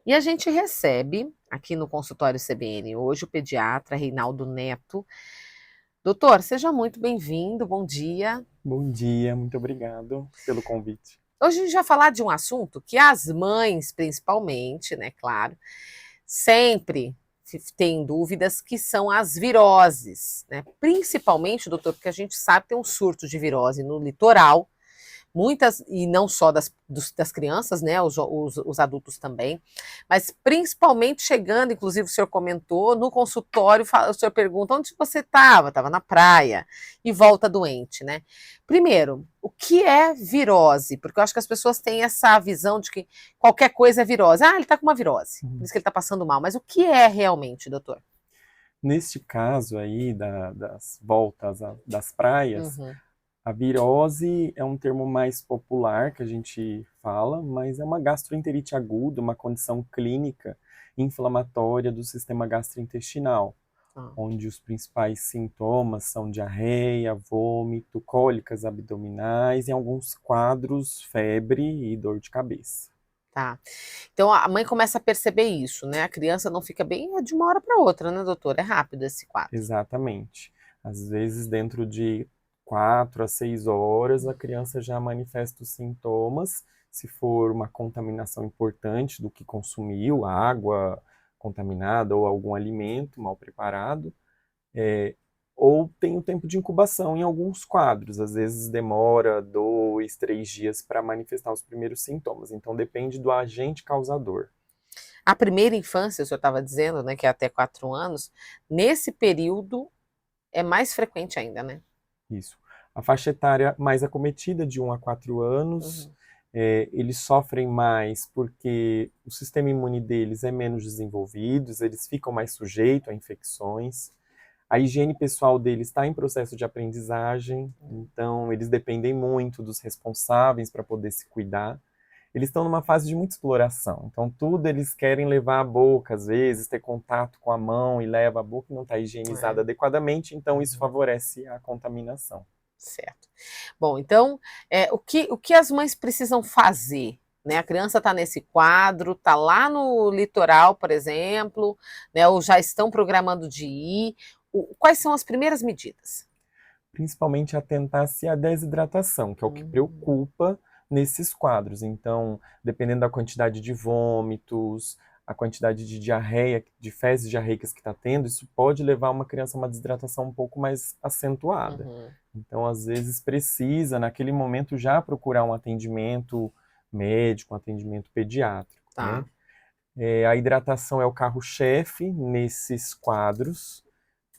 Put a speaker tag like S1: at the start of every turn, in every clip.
S1: E a gente recebe aqui no consultório CBN hoje o pediatra Reinaldo Neto. Doutor, seja muito bem-vindo, bom dia.
S2: Bom dia, muito obrigado pelo convite.
S1: Hoje a gente vai falar de um assunto que as mães, principalmente, né, claro, sempre têm dúvidas, que são as viroses, né? Principalmente, doutor, porque a gente sabe que tem um surto de virose no litoral. Muitas, e não só das crianças, né, os adultos também, mas principalmente chegando, inclusive o senhor comentou, no consultório, o senhor pergunta onde você estava? Estava na praia, e volta doente, né? Primeiro, o que é virose? Porque eu acho que as pessoas têm essa visão de que qualquer coisa é virose. Ah, ele está com uma virose, por
S2: Uhum.
S1: isso que ele está passando mal. Mas o que é realmente, doutor?
S2: Neste caso aí das voltas das praias,
S1: Uhum.
S2: a virose é um termo mais popular que a gente fala, mas é uma gastroenterite aguda, uma condição clínica inflamatória do sistema gastrointestinal,
S1: Ah.
S2: onde os principais sintomas são diarreia, vômito, cólicas abdominais e em alguns quadros, febre e dor de cabeça.
S1: Tá. Então a mãe começa a perceber isso, né? A criança não fica bem de uma hora para outra, né, doutor? É rápido esse quadro.
S2: Exatamente. Às vezes, dentro de 4 a 6 horas, a criança já manifesta os sintomas. Se for uma contaminação importante do que consumiu, água contaminada ou algum alimento mal preparado, é, ou tem o tempo de incubação em alguns quadros. Às vezes demora 2, 3 dias para manifestar os primeiros sintomas. Então depende do agente causador.
S1: A primeira infância, o senhor estava dizendo, né, que é até 4 anos, nesse período é mais frequente ainda, né?
S2: Isso. A faixa etária mais acometida, de 1 a 4 anos,
S1: Uhum.
S2: eles sofrem mais porque o sistema imune deles é menos desenvolvido, eles ficam mais sujeitos a infecções. A higiene pessoal deles está em processo de aprendizagem, então eles dependem muito dos responsáveis para poder se cuidar. Eles estão numa fase de muita exploração, então tudo eles querem levar à boca, às vezes, ter contato com a mão e leva à boca e não está higienizada
S1: É.
S2: adequadamente, então isso
S1: Uhum.
S2: favorece a contaminação.
S1: Certo. Bom, então, o que as mães precisam fazer? Né? A criança está nesse quadro, está lá no litoral, por exemplo, né? Ou já estão programando de ir. Quais são as primeiras medidas?
S2: Principalmente atentar-se à desidratação, que é o que
S1: Hum.
S2: preocupa nesses quadros. Então, dependendo da quantidade de vômitos, a quantidade de diarreia, de fezes diarreicas que está tendo, isso pode levar uma criança a uma desidratação um pouco mais acentuada.
S1: Uhum.
S2: Então, às vezes, precisa, naquele momento, já procurar um atendimento médico, um atendimento pediátrico, né?
S1: Tá.
S2: A hidratação é o carro-chefe nesses quadros,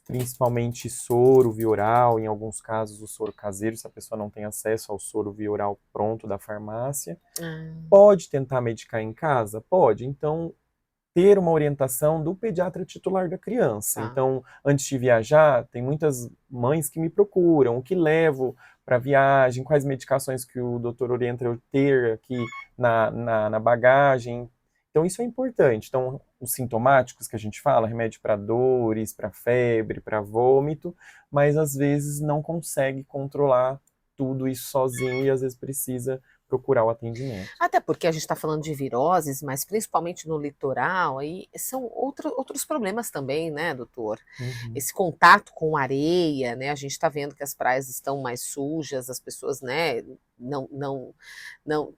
S2: principalmente soro via oral, em alguns casos o soro caseiro, se a pessoa não tem acesso ao soro via oral pronto da farmácia.
S1: Ah.
S2: Pode tentar medicar em casa? Pode. Então, ter uma orientação do pediatra titular da criança.
S1: Tá.
S2: Então, antes de viajar, tem muitas mães que me procuram, o que levo para viagem, quais medicações que o doutor orienta eu ter aqui na bagagem. Então, isso é importante. Então, os sintomáticos que a gente fala, remédio para dores, para febre, para vômito, mas às vezes não consegue controlar tudo isso sozinho e às vezes precisa procurar o atendimento.
S1: Até porque a gente está falando de viroses, mas principalmente no litoral, aí são outros problemas também, né, doutor?
S2: Uhum.
S1: Esse contato com areia, né? A gente está vendo que as praias estão mais sujas, as pessoas, né, não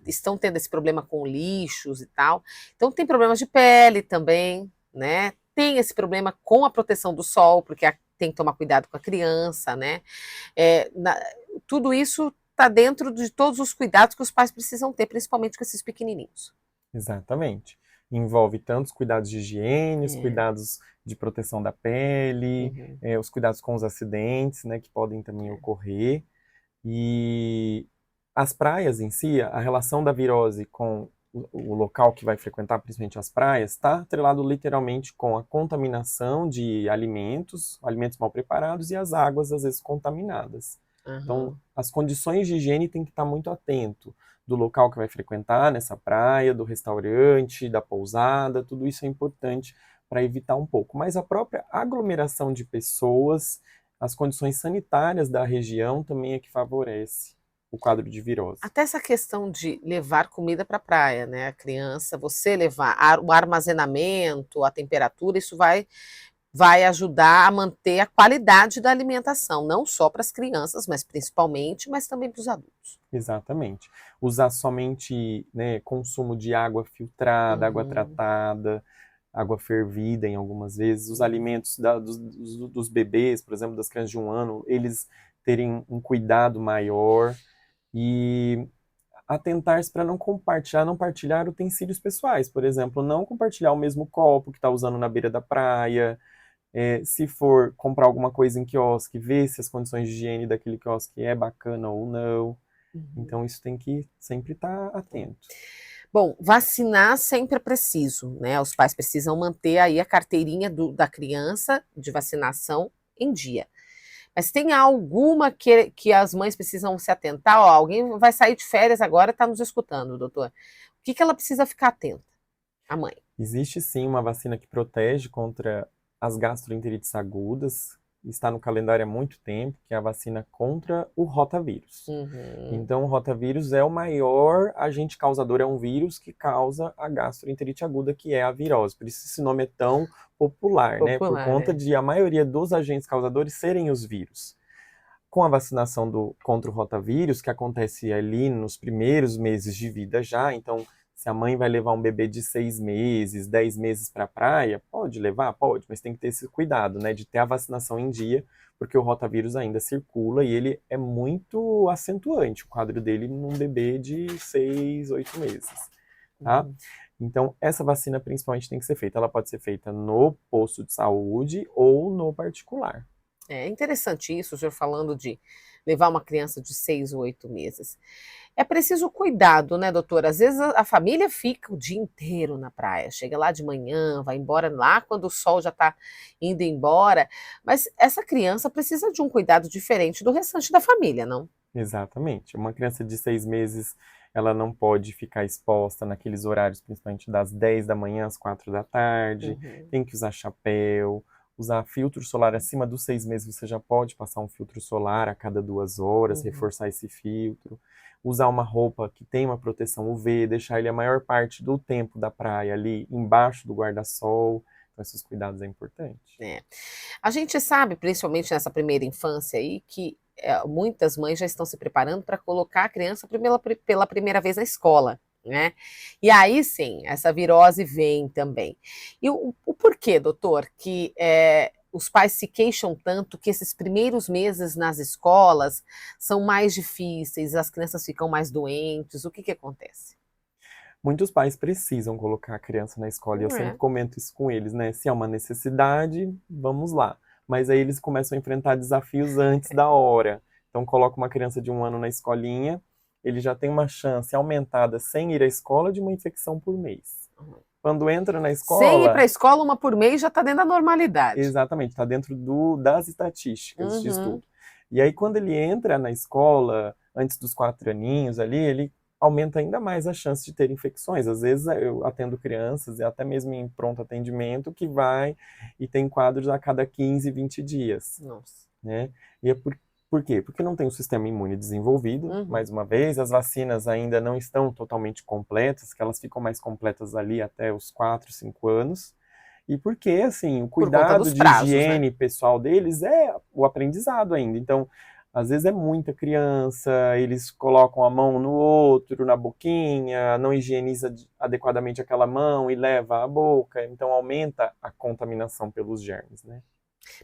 S1: estão tendo esse problema com lixos e tal. Então tem problemas de pele também, né? Tem esse problema com a proteção do sol, porque tem que tomar cuidado com a criança, né? É, tudo isso está dentro de todos os cuidados que os pais precisam ter, principalmente com esses pequenininhos.
S2: Exatamente. Envolve tanto os cuidados de higiene, os
S1: É.
S2: cuidados de proteção da pele,
S1: Uhum.
S2: os cuidados com os acidentes, né, que podem também ocorrer. E as praias em si, a relação da virose com o local que vai frequentar, principalmente as praias, está atrelado literalmente com a contaminação de alimentos, alimentos mal preparados e as águas, às vezes, contaminadas. Então,
S1: Aham.
S2: as condições de higiene tem que estar muito atento do local que vai frequentar nessa praia, do restaurante, da pousada, tudo isso é importante para evitar um pouco. Mas a própria aglomeração de pessoas, as condições sanitárias da região também é que favorece o quadro de virose.
S1: Até essa questão de levar comida para a praia, né? A criança, você levar o armazenamento, a temperatura, isso vai ajudar a manter a qualidade da alimentação, não só para as crianças, mas principalmente, mas também para os adultos.
S2: Exatamente. Usar somente, né, consumo de água filtrada, água tratada, água fervida em algumas vezes. Os alimentos dos bebês, por exemplo, das crianças de 1 ano, eles terem um cuidado maior e atentar-se para não partilhar utensílios pessoais. Por exemplo, não compartilhar o mesmo copo que está usando na beira da praia. Se for comprar alguma coisa em quiosque, ver se as condições de higiene daquele quiosque é bacana ou não. Então, isso tem que sempre estar atento.
S1: Bom, vacinar sempre é preciso, né? Os pais precisam manter aí a carteirinha da criança de vacinação em dia. Mas tem alguma que as mães precisam se atentar? Ó, alguém vai sair de férias agora, está nos escutando, doutor. O que ela precisa ficar atenta? A mãe.
S2: Existe sim uma vacina que protege contra as gastroenterites agudas, está no calendário há muito tempo, que é a vacina contra o rotavírus. Então, o rotavírus é o maior agente causador, é um vírus que causa a gastroenterite aguda, que é a virose. Por isso esse nome é tão popular, né? Por conta de a maioria dos agentes causadores serem os vírus. Com a vacinação contra o rotavírus, que acontece ali nos primeiros meses de vida já, então se a mãe vai levar um bebê de 6 meses, 10 meses para a praia, pode levar? Pode, mas tem que ter esse cuidado, né, de ter a vacinação em dia, porque o rotavírus ainda circula e ele é muito acentuante, o quadro dele num bebê de 6, 8 meses, tá? Então, essa vacina principalmente tem que ser feita. Ela pode ser feita no posto de saúde ou no particular.
S1: É interessante isso, o senhor falando de levar uma criança de 6 ou 8 meses. É preciso cuidado, né, doutora? Às vezes a família fica o dia inteiro na praia, chega lá de manhã, vai embora lá quando o sol já está indo embora, mas essa criança precisa de um cuidado diferente do restante da família, não?
S2: Exatamente. Uma criança de 6 meses, ela não pode ficar exposta naqueles horários, principalmente das 10 da manhã às 4 da tarde, tem que usar chapéu, usar filtro solar acima dos 6 meses, você já pode passar um filtro solar a cada 2 horas, reforçar esse filtro. Usar uma roupa que tem uma proteção UV, deixar ele a maior parte do tempo da praia ali embaixo do guarda-sol. Então, esses cuidados é importante.
S1: A gente sabe, principalmente nessa primeira infância aí, que muitas mães já estão se preparando para colocar a criança pela primeira vez na escola, né? E aí sim, essa virose vem também. E o porquê, doutor, que os pais se queixam tanto que esses primeiros meses nas escolas são mais difíceis, as crianças ficam mais doentes, o que acontece?
S2: Muitos pais precisam colocar a criança na escola, e eu sempre comento isso com eles, né? Se é uma necessidade, vamos lá. Mas aí eles começam a enfrentar desafios antes da hora. Então, coloca uma criança de 1 ano na escolinha, ele já tem uma chance aumentada, sem ir à escola, de uma infecção por mês. Quando entra na escola...
S1: Sem ir para a escola, uma por mês já está dentro da normalidade.
S2: Exatamente, está dentro das estatísticas de estudo. E aí, quando ele entra na escola, antes dos 4 aninhos ali, ele aumenta ainda mais a chance de ter infecções. Às vezes eu atendo crianças, e até mesmo em pronto atendimento, que vai e tem quadros a cada 15, 20 dias.
S1: Nossa.
S2: Né? E é por quê? Porque não tem um sistema imune desenvolvido, mais uma vez, as vacinas ainda não estão totalmente completas, que elas ficam mais completas ali até os 4, 5 anos. E porque, assim, o cuidado de higiene pessoal deles é o aprendizado ainda. Então, às vezes é muita criança, eles colocam a mão no outro, na boquinha, não higieniza adequadamente aquela mão e leva à boca, então aumenta a contaminação pelos germes, né?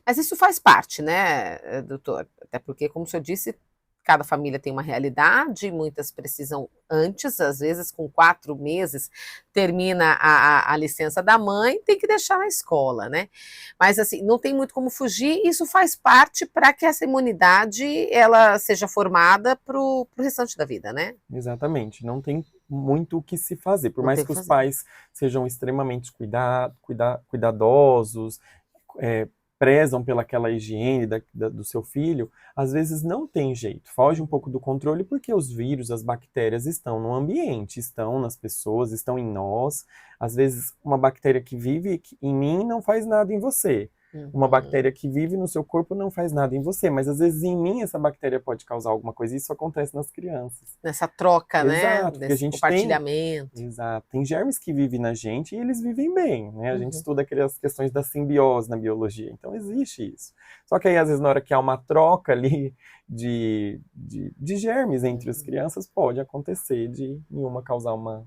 S1: Mas isso faz parte, né, doutor? Até porque, como o senhor disse, cada família tem uma realidade, muitas precisam antes, às vezes com 4 meses termina a licença da mãe, tem que deixar na escola, né? Mas assim, não tem muito como fugir, isso faz parte para que essa imunidade ela seja formada para o restante da vida, né?
S2: Exatamente, não tem muito o que se fazer, por mais que os pais sejam extremamente cuidadosos, prezam pelaquela higiene do seu filho, às vezes não tem jeito, foge um pouco do controle porque os vírus, as bactérias estão no ambiente, estão nas pessoas, estão em nós. Às vezes uma bactéria que vive em mim não faz nada em você, Uma bactéria que vive no seu corpo não faz nada em você, mas às vezes em mim essa bactéria pode causar alguma coisa, e isso acontece nas crianças.
S1: Nessa troca, né?
S2: Exato, porque a
S1: Desse
S2: gente
S1: compartilhamento.
S2: exato, tem germes que vivem na gente e eles vivem bem, né? A gente
S1: Uhum.
S2: estuda aquelas questões da simbiose na biologia, então existe isso. Só que aí, às vezes, na hora que há uma troca ali de germes entre as crianças, pode acontecer de nenhuma causar uma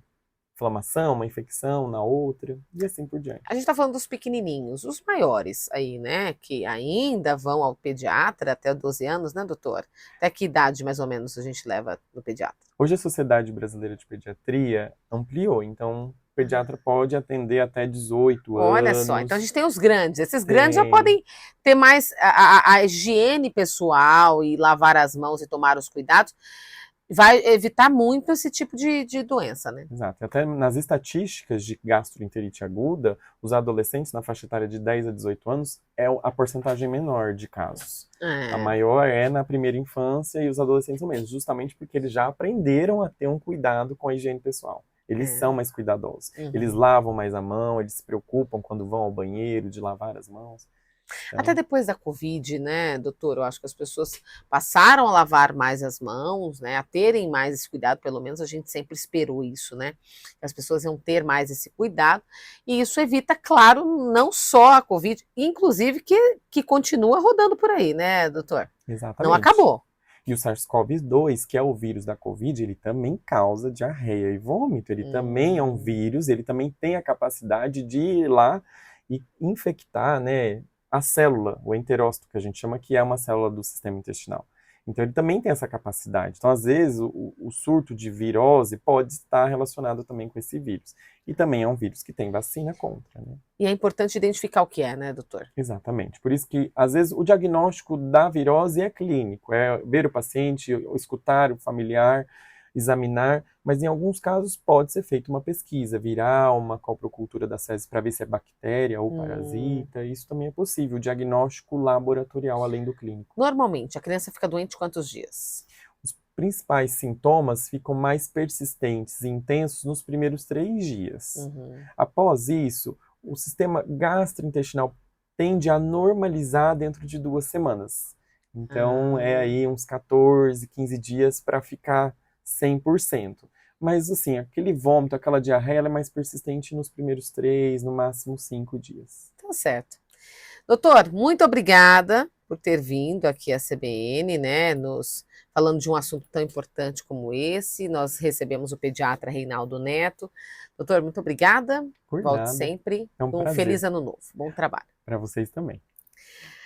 S2: inflamação, uma infecção na outra, e assim por diante.
S1: A gente está falando dos pequenininhos, os maiores aí, né? Que ainda vão ao pediatra até 12 anos, né, doutor? Até que idade, mais ou menos, a gente leva no pediatra?
S2: Hoje a Sociedade Brasileira de Pediatria ampliou, então o pediatra pode atender até 18
S1: Olha só, então a
S2: anos.
S1: gente tem os grandes. Esses grandes já
S2: Tem,
S1: podem ter mais a higiene pessoal e lavar as mãos e tomar os cuidados. Vai evitar muito esse tipo de doença, né?
S2: exato. Até nas estatísticas de gastroenterite aguda, os adolescentes na faixa etária de 10 a 18 anos é a porcentagem menor de casos. A
S1: É,
S2: maior é na primeira infância e os adolescentes são menos, justamente porque eles já aprenderam a ter um cuidado com a higiene pessoal. Eles são mais cuidadosos. Eles
S1: uhum.
S2: lavam mais a mão, eles se preocupam quando vão ao banheiro de lavar as mãos.
S1: Até
S2: Então,
S1: depois da Covid, né, doutor? Eu acho que as pessoas passaram a lavar mais as mãos, né? A terem mais esse cuidado, pelo menos a gente sempre esperou isso, né? Que as pessoas iam ter mais esse cuidado. E isso evita, claro, não só a Covid, inclusive que continua rodando por aí, né, doutor? Não
S2: exatamente.
S1: acabou.
S2: E o SARS-CoV-2, que é o vírus da Covid, ele também causa diarreia e vômito. Ele também é um
S1: Hum,
S2: vírus, ele também tem a capacidade de ir lá e infectar, né, a célula, o enterócito, que a gente chama, que é uma célula do sistema intestinal. Então ele também tem essa capacidade. Então, às vezes, o surto de virose pode estar relacionado também com esse vírus. E também é um vírus que tem vacina contra, né?
S1: e é importante identificar o que é, né, doutor?
S2: Exatamente. Por isso que, às vezes, o diagnóstico da virose é clínico, é ver o paciente, escutar o familiar, examinar, mas em alguns casos pode ser feita uma pesquisa viral, uma coprocultura das fezes para ver se é bactéria ou
S1: Hum.
S2: parasita, isso também é possível, o diagnóstico laboratorial além do clínico.
S1: Normalmente, a criança fica doente quantos dias?
S2: Os principais sintomas ficam mais persistentes e intensos nos primeiros 3 dias.
S1: Uhum.
S2: Após isso, o sistema gastrointestinal tende a normalizar dentro de 2 semanas. Então, é
S1: Ah.
S2: aí uns 14, 15 dias para ficar 100%. Mas, assim, aquele vômito, aquela diarreia, ela é mais persistente nos primeiros 3, no máximo 5 dias.
S1: Tá certo. Doutor, muito obrigada por ter vindo aqui à CBN, né, nos falando de um assunto tão importante como esse. Nós recebemos o pediatra Reinaldo Neto. Doutor, muito obrigada.
S2: Por
S1: Volte
S2: nada.
S1: sempre.
S2: É um
S1: Um feliz
S2: prazer.
S1: ano novo. Bom trabalho.
S2: Para vocês também.